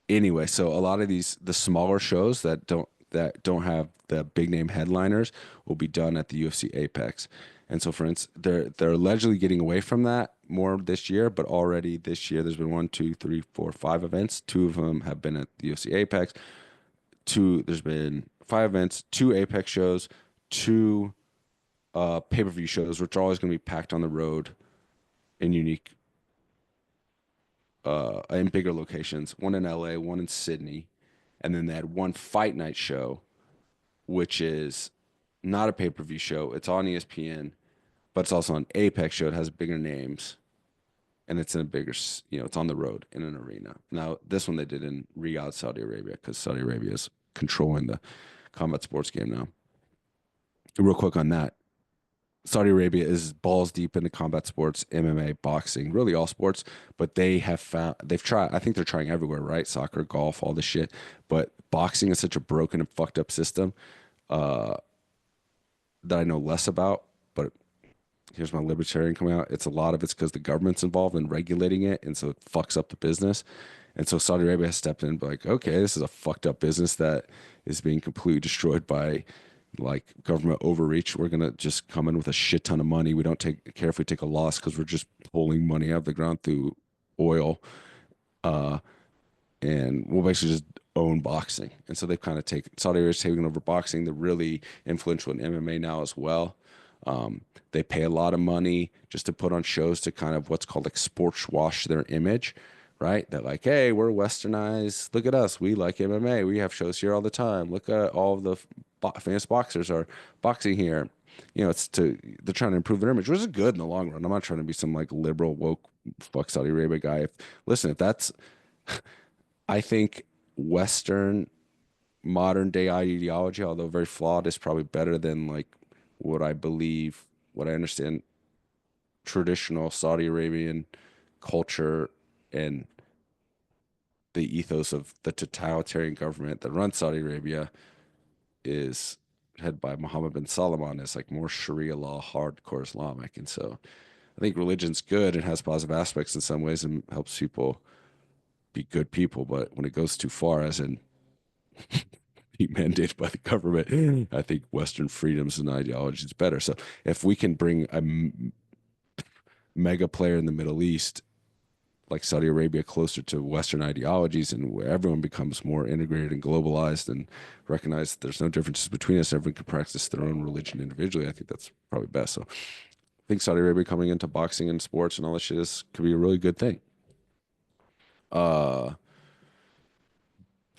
anyway, so a lot of the smaller shows that don't have the big name headliners will be done at the UFC Apex. And so, for instance, they're allegedly getting away from that more this year, but already this year there's been one, two, three, four, 5 events. Two of them have been at the UFC Apex. There's been 5 events, two Apex shows, two pay-per-view shows, which are always going to be packed on the road in unique in bigger locations. One in LA, one in Sydney, and then they had one fight night show, which is not a pay-per-view show. It's on ESPN, but it's also an Apex show. It has bigger names, and it's in a bigger, it's on the road in an arena. Now, this one they did in Riyadh, Saudi Arabia, because Saudi Arabia is controlling the combat sports game now. Real quick on that, Saudi Arabia is balls deep into combat sports, MMA, boxing, really all sports. But they've tried. I think they're trying everywhere, right? Soccer, golf, all this shit. But boxing is such a broken and fucked up system uh, that I know less about. But here's my libertarian coming out. A lot of it's because the government's involved in regulating it, and so it fucks up the business. And so Saudi Arabia has stepped in and be like, okay, this is a fucked up business that is being completely destroyed by like government overreach. We're gonna just come in with a shit ton of money. We don't care if we take a loss because we're just pulling money out of the ground through oil. Uh, and we'll basically just own boxing. And so they've kind of taken Saudi Arabia's taking over boxing. They're really influential in MMA now as well. They pay a lot of money just to put on shows to kind of what's called like sports wash their image, right? They're like, hey, we're westernized. Look at us. We like MMA. We have shows here all the time. Look at all of the famous boxers are boxing here. They're trying to improve their image, which is good in the long run. I'm not trying to be some like liberal woke fuck Saudi Arabia guy. If that's I think Western modern day ideology, although very flawed, is probably better than like what I believe, what I understand traditional Saudi Arabian culture and the ethos of the totalitarian government that runs Saudi Arabia is head by Mohammed bin Salman is like more Sharia law, hardcore Islamic. And so I think religion's good and has positive aspects in some ways and helps people be good people. But when it goes too far, as in be mandated by the government, I think Western freedoms and ideology is better. So if we can bring mega player in the Middle East, like Saudi Arabia, closer to Western ideologies, and where everyone becomes more integrated and globalized and recognize that there's no differences between us. Everyone can practice their own religion individually. I think that's probably best. So I think Saudi Arabia coming into boxing and sports and all that shit could be a really good thing. Uh,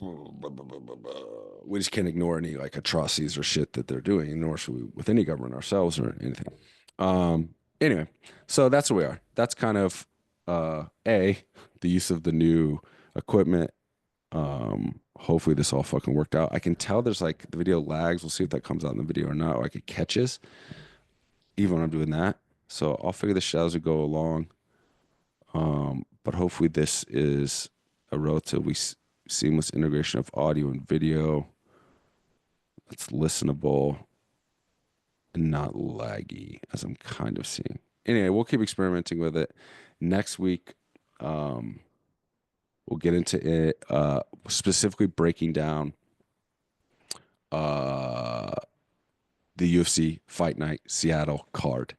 we just can't ignore any like atrocities or shit that they're doing, nor should we with any government ourselves or anything. Um, anyway, so that's where we are. That's kind of the use of the new equipment. Hopefully this all fucking worked out. I can tell there's like the video lags. We'll see if that comes out in the video or not, or like it catches even when I'm doing that. So I'll figure this shit out as we go along. But hopefully this is a relatively seamless integration of audio and video that's listenable and not laggy, as I'm kind of seeing. Anyway, we'll keep experimenting with it. Next week, we'll get into it, specifically breaking down uh, the UFC Fight Night Seattle card,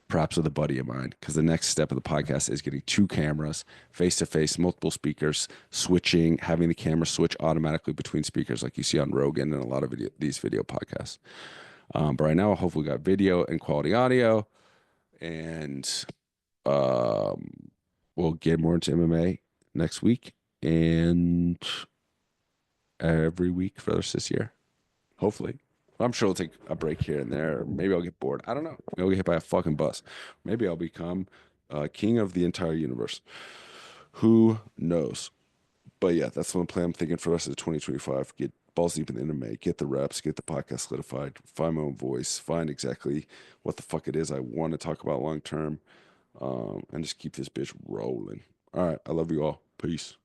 perhaps with a buddy of mine, because the next step of the podcast is getting two cameras, face to face, multiple speakers, switching, having the camera switch automatically between speakers, like you see on Rogan and a lot of these video podcasts. But right now, hopefully, we got video and quality audio, and we'll get more into MMA next week and every week for the rest of this year. Hopefully. I'm sure I'll take a break here and there. Maybe I'll get bored. I don't know. Maybe I'll get hit by a fucking bus. Maybe I'll become king of the entire universe. Who knows? But yeah, that's the plan I'm thinking for the rest of 2025. Get balls deep in the MMA, get the reps, get the podcast solidified, find my own voice, find exactly what the fuck it is I want to talk about long term, and just keep this bitch rolling. All right. I love you all. Peace.